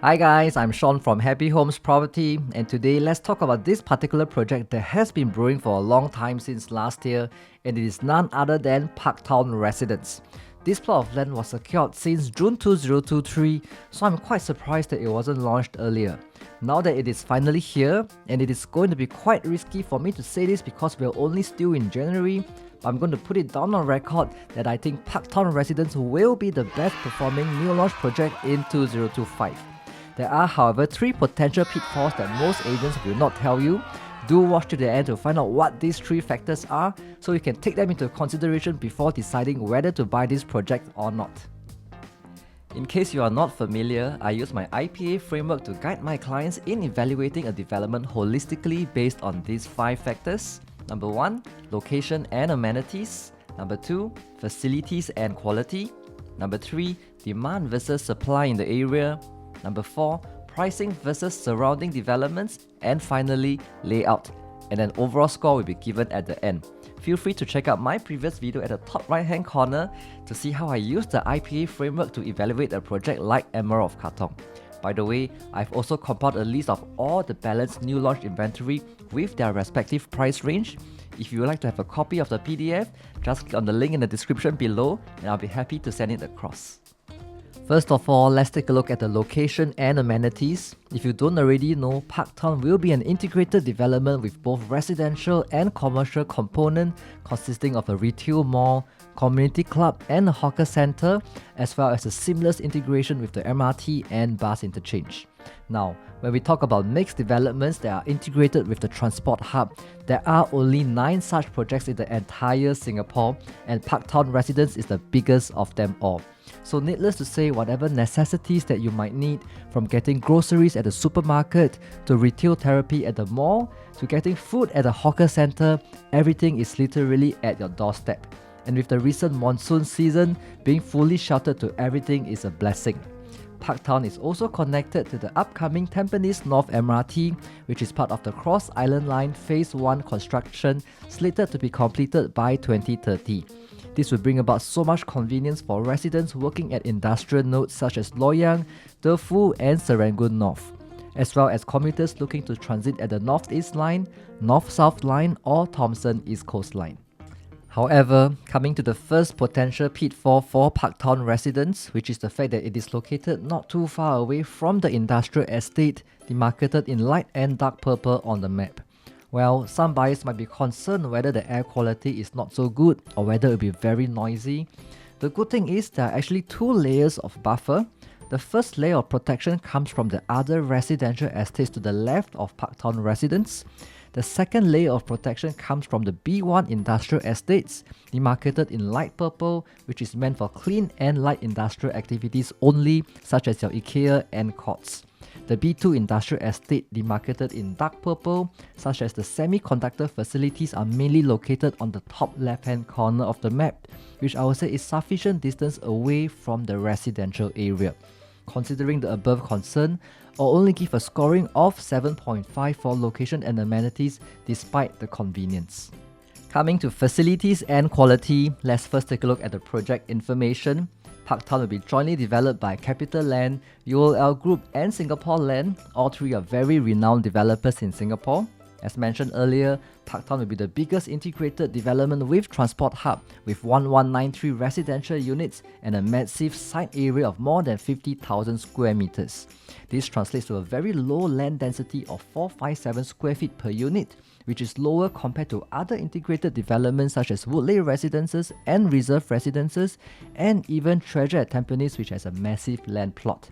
Hi guys, I'm Sean from Happy Homes Property, and today let's talk about this particular project that has been brewing for a long time since last year, and it is none other than Parktown Residence. This plot of land was secured since June 2023, so I'm quite surprised that it wasn't launched earlier. Now that it is finally here, and it is going to be quite risky for me to say this because we're only still in January, but I'm going to put it down on record that I think Parktown Residence will be the best performing new launch project in 2025. There are, however, 3 potential pitfalls that most agents will not tell you. Do watch to the end to find out what these 3 factors are, so you can take them into consideration before deciding whether to buy this project or not. In case you are not familiar, I use my IPA framework to guide my clients in evaluating a development holistically based on these 5 factors. Number 1, location and amenities. Number 2, facilities and quality. Number 3, demand versus supply in the area. Number 4, pricing versus surrounding developments. And finally, layout. And an overall score will be given at the end. Feel free to check out my previous video at the top right hand corner to see how I use the IPA framework to evaluate a project like 𝗵𝗵𝗶𝗲. By the way, I've also compiled a list of all the balanced new launch inventory with their respective price range. If you would like to have a copy of the PDF, just click on the link in the description below and I'll be happy to send it across. First of all, let's take a look at the location and amenities. If you don't already know, Parktown will be an integrated development with both residential and commercial component consisting of a retail mall, community club and a hawker center, as well as a seamless integration with the MRT and bus interchange. Now, when we talk about mixed developments that are integrated with the transport hub, there are only 9 such projects in the entire Singapore, and Parktown Residence is the biggest of them all. So needless to say, whatever necessities that you might need, from getting groceries at the supermarket, to retail therapy at the mall, to getting food at the hawker center, everything is literally at your doorstep. And with the recent monsoon season, being fully sheltered to everything is a blessing. Parktown is also connected to the upcoming Tampines North MRT, which is part of the Cross Island Line Phase 1 construction, slated to be completed by 2030. This will bring about so much convenience for residents working at industrial nodes such as Loyang, Defu and Serangoon North, as well as commuters looking to transit at the North-East Line, North-South Line or Thomson East Coast Line. However, coming to the first potential pitfall for Parktown Residence, which is the fact that it is located not too far away from the industrial estate demarcated in light and dark purple on the map. Well, some buyers might be concerned whether the air quality is not so good or whether it will be very noisy. The good thing is there are actually 2 layers of buffer. The first layer of protection comes from the other residential estates to the left of Parktown Residence. The second layer of protection comes from the B1 industrial estates, demarcated in light purple, which is meant for clean and light industrial activities only, such as your IKEA and Courts. The B2 industrial estate, demarcated in dark purple, such as the semiconductor facilities, are mainly located on the top left hand corner of the map, which I would say is sufficient distance away from the residential area. Considering the above concern, I'll only give a scoring of 7.5 for location and amenities despite the convenience. Coming to facilities and quality, let's first take a look at the project information. Parktown will be jointly developed by CapitaLand, UOL Group and Singapore Land. All 3 are very renowned developers in Singapore. As mentioned earlier, Parktown will be the biggest integrated development with transport hub, with 1193 residential units and a massive site area of more than 50,000 square meters. This translates to a very low land density of 457 square feet per unit, which is lower compared to other integrated developments such as Woodleigh Residences and Reserve Residences, and even Treasure at Tampines, which has a massive land plot.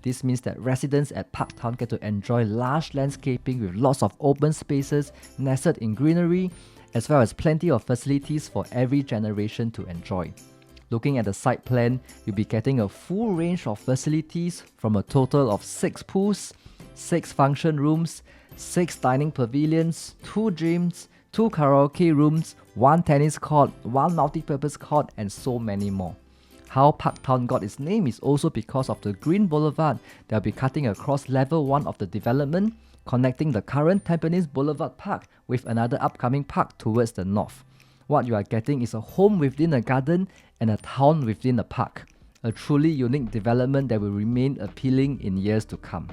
This means that residents at Parktown get to enjoy large landscaping with lots of open spaces nested in greenery, as well as plenty of facilities for every generation to enjoy. Looking at the site plan, you'll be getting a full range of facilities from a total of 6 pools, 6 function rooms, 6 dining pavilions, 2 gyms, 2 karaoke rooms, 1 tennis court, 1 multi-purpose court, and so many more. How Parktown got its name is also because of the green boulevard that will be cutting across level 1 of the development, connecting the current Tampines Boulevard Park with another upcoming park towards the north. What you are getting is a home within a garden and a town within a park. a truly unique development that will remain appealing in years to come.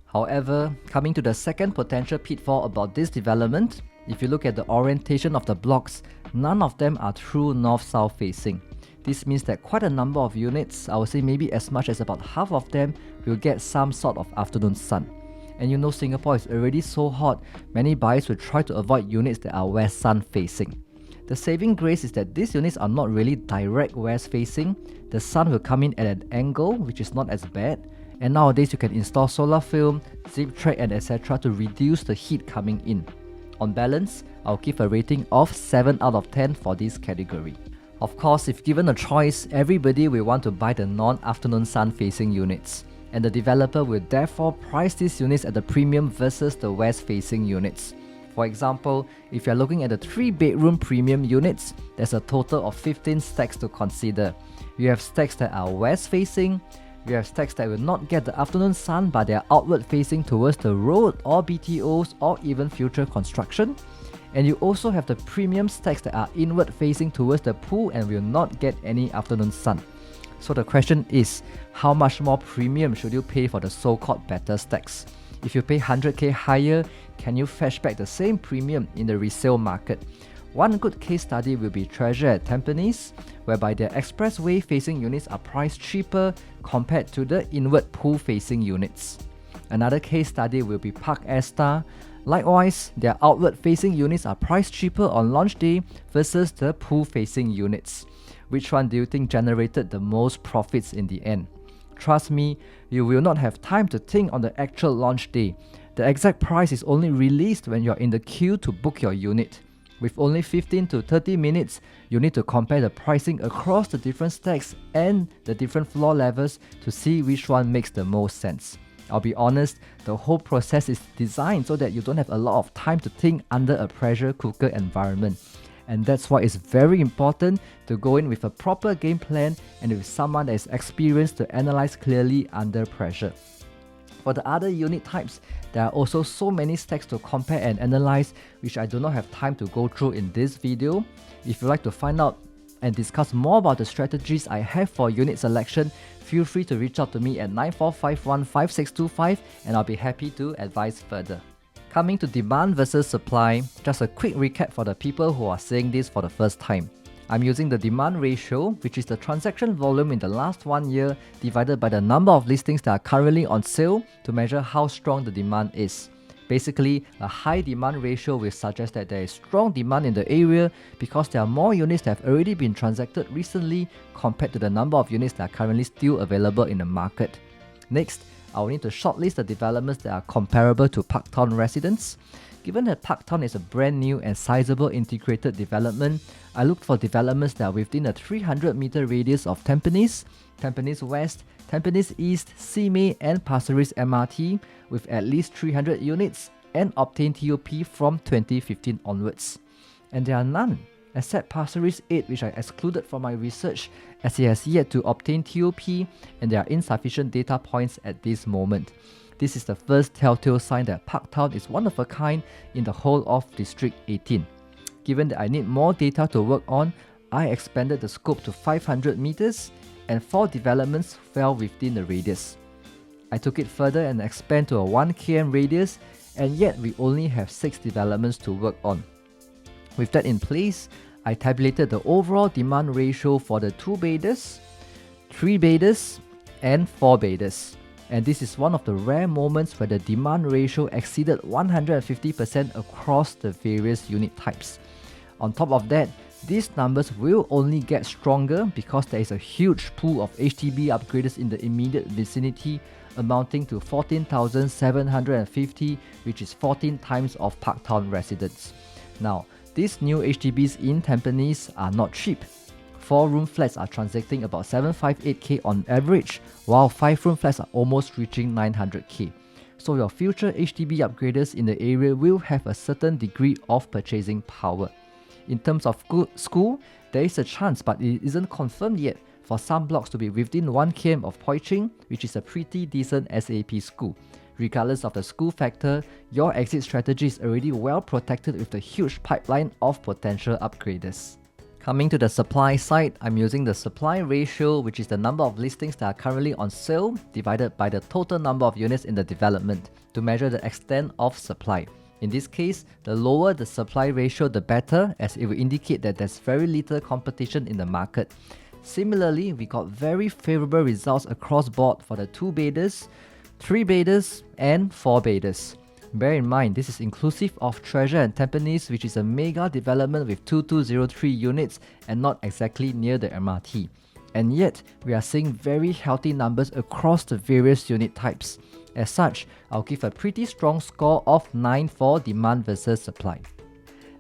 However, coming to the second potential pitfall about this development, if you look at the orientation of the blocks, none of them are true north-south facing. This means that quite a number of units, I would say maybe as much as about half of them, will get some sort of afternoon sun. And you know Singapore is already so hot, many buyers will try to avoid units that are west sun facing. The saving grace is that these units are not really direct west facing. The sun will come in at an angle which is not as bad, and nowadays you can install solar film, zip track and etc. to reduce the heat coming in. On balance, I'll give a rating of 7 out of 10 for this category. Of course, if given a choice, everybody will want to buy the non-afternoon sun facing units, and the developer will therefore price these units at the premium versus the west facing units. For example, if you're looking at the 3-bedroom premium units, there's a total of 15 stacks to consider. You have stacks that are west facing, you have stacks that will not get the afternoon sun but they are outward facing towards the road or BTOs or even future construction. And you also have the premium stacks that are inward facing towards the pool and will not get any afternoon sun. So the question is, how much more premium should you pay for the so-called better stacks? If you pay 100k higher, can you fetch back the same premium in the resale market? One good case study will be Treasure at Tampines, whereby their expressway facing units are priced cheaper compared to the inward pool facing units. Another case study will be Park Star. Likewise, their outward facing units are priced cheaper on launch day versus the pool facing units. Which one do you think generated the most profits in the end? Trust me, you will not have time to think on the actual launch day. The exact price is only released when you're in the queue to book your unit. With only 15 to 30 minutes, you need to compare the pricing across the different stacks and the different floor levels to see which one makes the most sense. I'll be honest, the whole process is designed so that you don't have a lot of time to think under a pressure cooker environment. And that's why it's very important to go in with a proper game plan and with someone that is experienced to analyze clearly under pressure. For the other unit types, there are also so many stacks to compare and analyze, which I do not have time to go through in this video. If you'd like to find out and discuss more about the strategies I have for unit selection, feel free to reach out to me at 94515625 and I'll be happy to advise further. Coming to demand versus supply, just a quick recap for the people who are seeing this for the first time. I'm using the demand ratio, which is the transaction volume in the last 1 year divided by the number of listings that are currently on sale to measure how strong the demand is. Basically, a high demand ratio will suggest that there is strong demand in the area because there are more units that have already been transacted recently compared to the number of units that are currently still available in the market. Next, I will need to shortlist the developments that are comparable to Parktown Residence. Given that Parktown is a brand new and sizable integrated development, I looked for developments that are within a 300-meter radius of Tampines, Tampines West, Tampines East, Simei and Pasir Ris MRT with at least 300 units and obtained TOP from 2015 onwards. And there are none, except Pasir Ris 8, which I excluded from my research as it has yet to obtain TOP and there are insufficient data points at this moment. This is the first telltale sign that Parktown is one of a kind in the whole of District 18. Given that I need more data to work on, I expanded the scope to 500 meters and 4 developments fell within the radius. I took it further and expand to a 1 km radius, and yet we only have 6 developments to work on. With that in place, I tabulated the overall demand ratio for the 2-bedders, 3-bedders and 4-bedders. And this is one of the rare moments where the demand ratio exceeded 150% across the various unit types. On top of that, these numbers will only get stronger because there is a huge pool of HDB upgraders in the immediate vicinity amounting to 14,750, which is 14 times of Parktown Residence. Now, these new HDBs in Tampines are not cheap. 4-room flats are transacting about 758k on average, while 5-room flats are almost reaching 900k. So your future HDB upgraders in the area will have a certain degree of purchasing power. In terms of school, there is a chance, but it isn't confirmed yet, for some blocks to be within 1 km of Poi Ching, which is a pretty decent SAP school. Regardless of the school factor, your exit strategy is already well protected with the huge pipeline of potential upgraders. Coming to the supply side, I'm using the supply ratio, which is the number of listings that are currently on sale divided by the total number of units in the development to measure the extent of supply. In this case, the lower the supply ratio, the better, as it will indicate that there's very little competition in the market. Similarly, we got very favorable results across board for the 2-bedders, 3-bedders, and 4-bedders. Bear in mind, this is inclusive of Treasure and Tampines, which is a mega development with 2203 units and not exactly near the MRT. And yet, we are seeing very healthy numbers across the various unit types. As such, I'll give a pretty strong score of 9 for demand versus supply.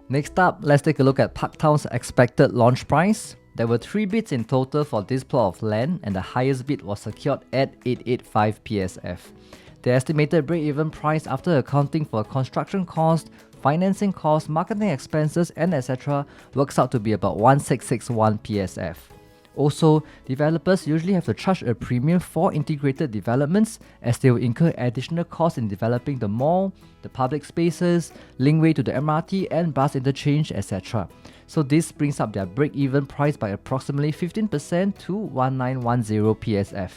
Next up, let's take a look at Parktown's expected launch price. There were 3 bids in total for this plot of land, and the highest bid was secured at 885 PSF. The estimated break-even price after accounting for construction cost, financing cost, marketing expenses, and etc. works out to be about 1661 PSF. Also, developers usually have to charge a premium for integrated developments as they will incur additional costs in developing the mall, the public spaces, linkway to the MRT and bus interchange, etc. So this brings up their break-even price by approximately 15% to 1910 PSF.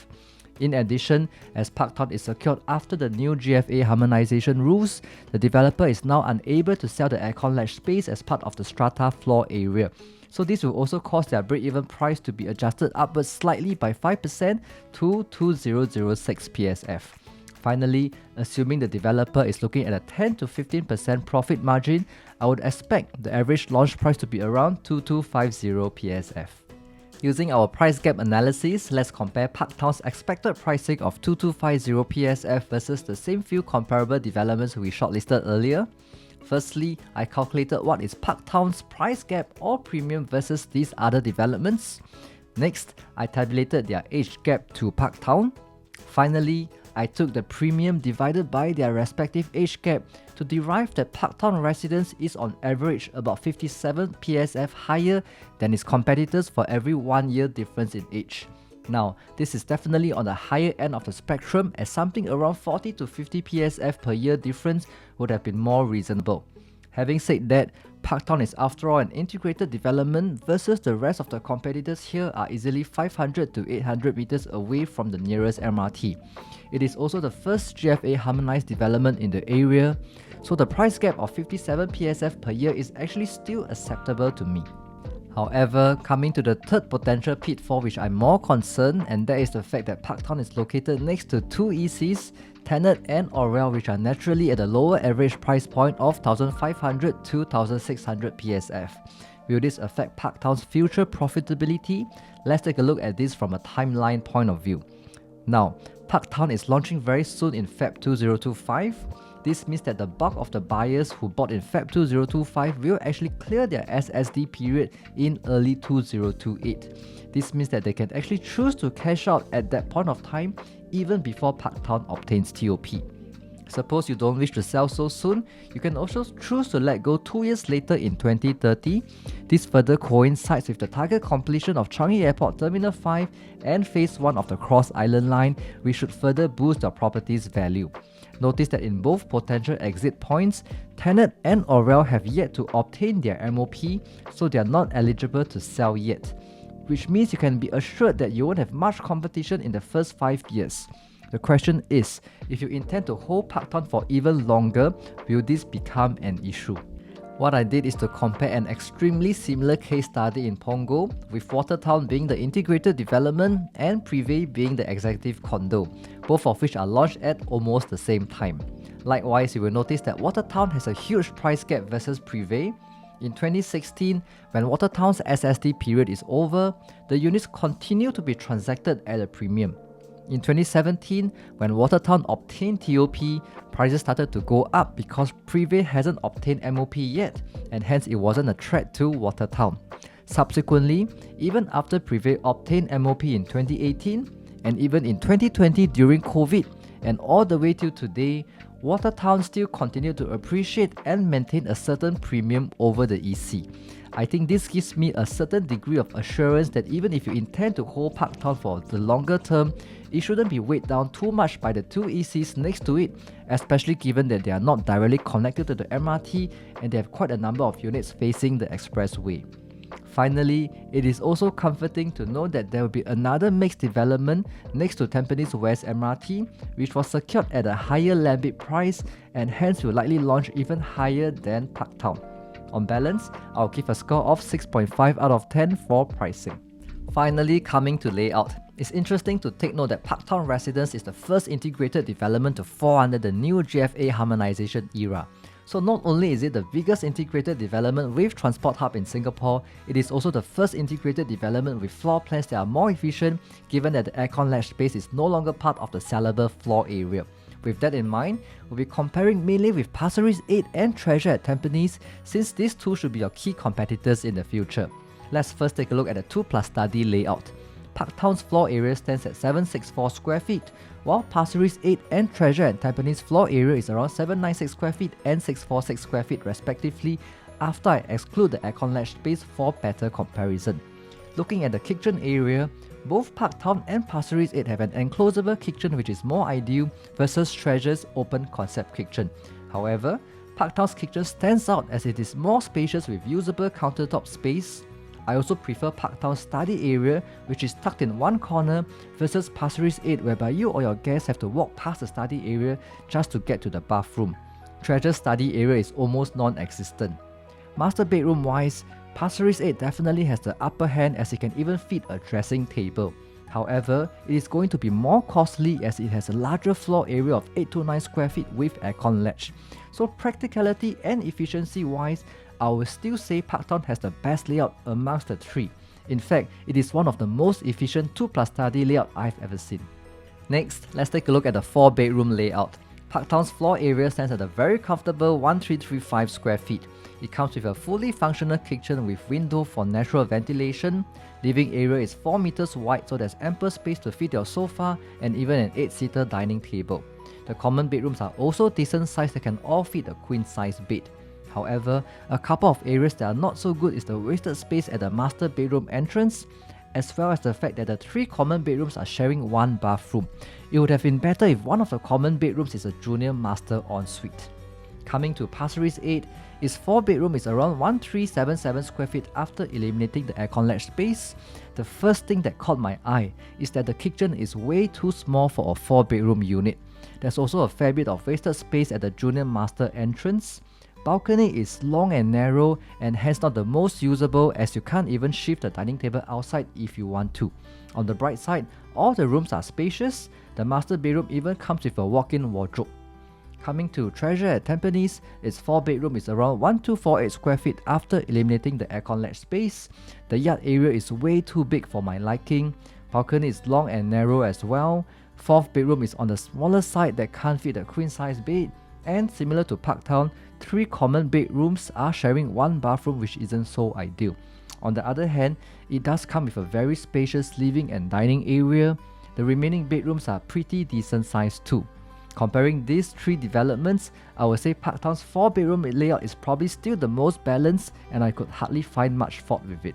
In addition, as Parktown is secured after the new GFA harmonization rules, the developer is now unable to sell the aircon ledge space as part of the strata floor area. So this will also cause their break-even price to be adjusted upwards slightly by 5% to 2006 PSF. Finally, assuming the developer is looking at a 10 to 15% profit margin, I would expect the average launch price to be around 2250 PSF. Using our price gap analysis, let's compare Parktown's expected pricing of 2250 PSF versus the same few comparable developments we shortlisted earlier. Firstly, I calculated what is Parktown's price gap or premium versus these other developments. Next, I tabulated their age gap to Parktown. Finally, I took the premium divided by their respective age gap to derive that Parktown Residence is on average about 57 PSF higher than its competitors for every 1 year difference in age. Now, this is definitely on the higher end of the spectrum, as something around 40 to 50 PSF per year difference would have been more reasonable. Having said that, Parktown is after all an integrated development versus the rest of the competitors here are easily 500 to 800 meters away from the nearest MRT. It is also the first GFA harmonized development in the area, so the price gap of 57 PSF per year is actually still acceptable to me. However, coming to the third potential pitfall which I'm more concerned, and that is the fact that Parktown is located next to 2 ECs, Tenet and Orwell, which are naturally at a lower average price point of 1500 to 1600 PSF. Will this affect Parktown's future profitability? Let's take a look at this from a timeline point of view. Now, Parktown is launching very soon in Feb 2025. This means that the bulk of the buyers who bought in Feb 2025 will actually clear their SSD period in early 2028. This means that they can actually choose to cash out at that point of time even before Parktown obtains TOP. Suppose you don't wish to sell so soon, you can also choose to let go 2 years later in 2030. This further coincides with the target completion of Changi Airport Terminal 5 and Phase 1 of the Cross Island Line, which should further boost your property's value. Notice that in both potential exit points, Tenet and Orwell have yet to obtain their MOP, so they are not eligible to sell yet, which means you can be assured that you won't have much competition in the first 5 years. The question is, if you intend to hold Parktown for even longer, will this become an issue? What I did is to compare an extremely similar case study in Punggol, with Watertown being the integrated development and Privé being the executive condo, both of which are launched at almost the same time. Likewise, you will notice that Watertown has a huge price gap versus Privé. In 2016, when Watertown's SSD period is over, the units continue to be transacted at a premium. In 2017, when Watertown obtained TOP, prices started to go up because Privé hasn't obtained MOP yet, and hence it wasn't a threat to Watertown. Subsequently, even after Privé obtained MOP in 2018, and even in 2020 during COVID, and all the way till today, Watertown still continued to appreciate and maintain a certain premium over the EC. I think this gives me a certain degree of assurance that even if you intend to hold Parktown for the longer term, it shouldn't be weighed down too much by the 2 ECs next to it, especially given that they are not directly connected to the MRT and they have quite a number of units facing the expressway. Finally, it is also comforting to know that there will be another mixed development next to Tampines West MRT, which was secured at a higher land bid price and hence will likely launch even higher than Parktown. On balance, I'll give a score of 6.5 out of 10 for pricing. Finally, coming to layout. It's interesting to take note that Parktown Residence is the first integrated development to fall under the new GFA harmonization era. So not only is it the biggest integrated development with transport hub in Singapore, it is also the first integrated development with floor plans that are more efficient given that the aircon latch space is no longer part of the sellable floor area. With that in mind, we'll be comparing mainly with Pasir Ris 8 and Treasure at Tampines, since these two should be your key competitors in the future. Let's first take a look at the 2+ study layout. Parktown's floor area stands at 764 square feet, while Pasir Ris 8 and Treasure at Tampines' floor area is around 796 square feet and 646 square feet respectively, after I exclude the aircon latch space for better comparison. Looking at the kitchen area, both Parktown and Pasir Ris 8 have an enclosable kitchen which is more ideal versus Treasure's open concept kitchen. However, Parktown's kitchen stands out as it is more spacious with usable countertop space. I also prefer Parktown's study area, which is tucked in one corner, versus Pasir Ris 8 whereby you or your guests have to walk past the study area just to get to the bathroom. Treasure's study area is almost non-existent. Master bedroom wise, Pasir Ris 8 definitely has the upper hand as it can even fit a dressing table. However, it is going to be more costly as it has a larger floor area of 829 square feet with aircon latch. So practicality and efficiency wise, I will still say Parktown has the best layout amongst the three. In fact, it is one of the most efficient 2+ study layout I've ever seen. Next, let's take a look at the 4-bedroom layout. Parktown's floor area stands at a very comfortable 1335 square feet. It comes with a fully functional kitchen with window for natural ventilation. Living area is 4 meters wide, so there's ample space to fit your sofa and even an 8-seater dining table. The common bedrooms are also decent size that can all fit a queen-size bed. However, a couple of areas that are not so good is the wasted space at the master bedroom entrance, as well as the fact that the 3 common bedrooms are sharing one bathroom. It would have been better if one of the common bedrooms is a junior master ensuite. Coming to Pasir Ris 8, its 4-bedroom is around 1377 square feet after eliminating the aircon latch space. The first thing that caught my eye is that the kitchen is way too small for a 4-bedroom unit. There's also a fair bit of wasted space at the junior master entrance. Balcony is long and narrow and hence not the most usable as you can't even shift the dining table outside if you want to. On the bright side, all the rooms are spacious. The master bedroom even comes with a walk-in wardrobe. Coming to Treasure at Tampines, its 4-bedroom is around 1248 square feet after eliminating the aircon latch space. The yard area is way too big for my liking. Balcony is long and narrow as well. 4th bedroom is on the smaller side that can't fit a queen-size bed. And similar to Parktown, 3 common bedrooms are sharing one bathroom, which isn't so ideal. On the other hand, it does come with a very spacious living and dining area. The remaining bedrooms are pretty decent size too. Comparing these 3 developments, I would say Parktown's 4-bedroom layout is probably still the most balanced and I could hardly find much fault with it.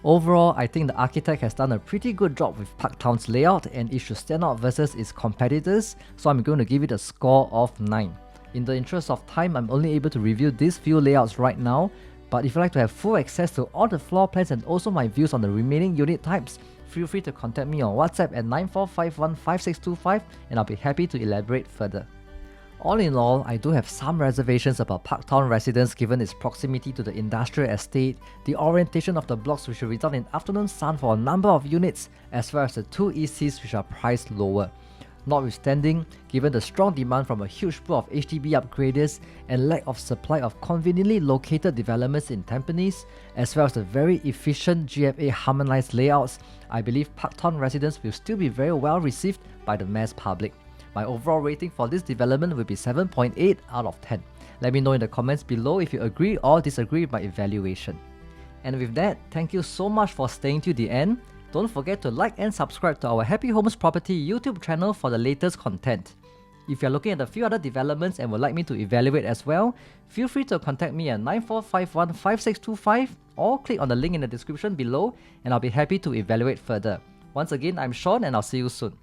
Overall, I think the architect has done a pretty good job with Parktown's layout and it should stand out versus its competitors, so I'm going to give it a score of 9. In the interest of time, I'm only able to review these few layouts right now, but if you'd like to have full access to all the floor plans and also my views on the remaining unit types, feel free to contact me on WhatsApp at 94515625 and I'll be happy to elaborate further. All in all, I do have some reservations about Parktown Residence given its proximity to the industrial estate, the orientation of the blocks which will result in afternoon sun for a number of units, as well as the 2 ECs which are priced lower. Notwithstanding, given the strong demand from a huge pool of HDB upgraders and lack of supply of conveniently located developments in Tampines, as well as the very efficient GFA harmonized layouts, I believe Parktown Residence will still be very well received by the mass public. My overall rating for this development will be 7.8 out of 10. Let me know in the comments below if you agree or disagree with my evaluation. And with that, thank you so much for staying till the end. Don't forget to like and subscribe to our Happy Homes Property YouTube channel for the latest content. If you're looking at a few other developments and would like me to evaluate as well, feel free to contact me at 94515625 or click on the link in the description below and I'll be happy to evaluate further. Once again, I'm Sean and I'll see you soon.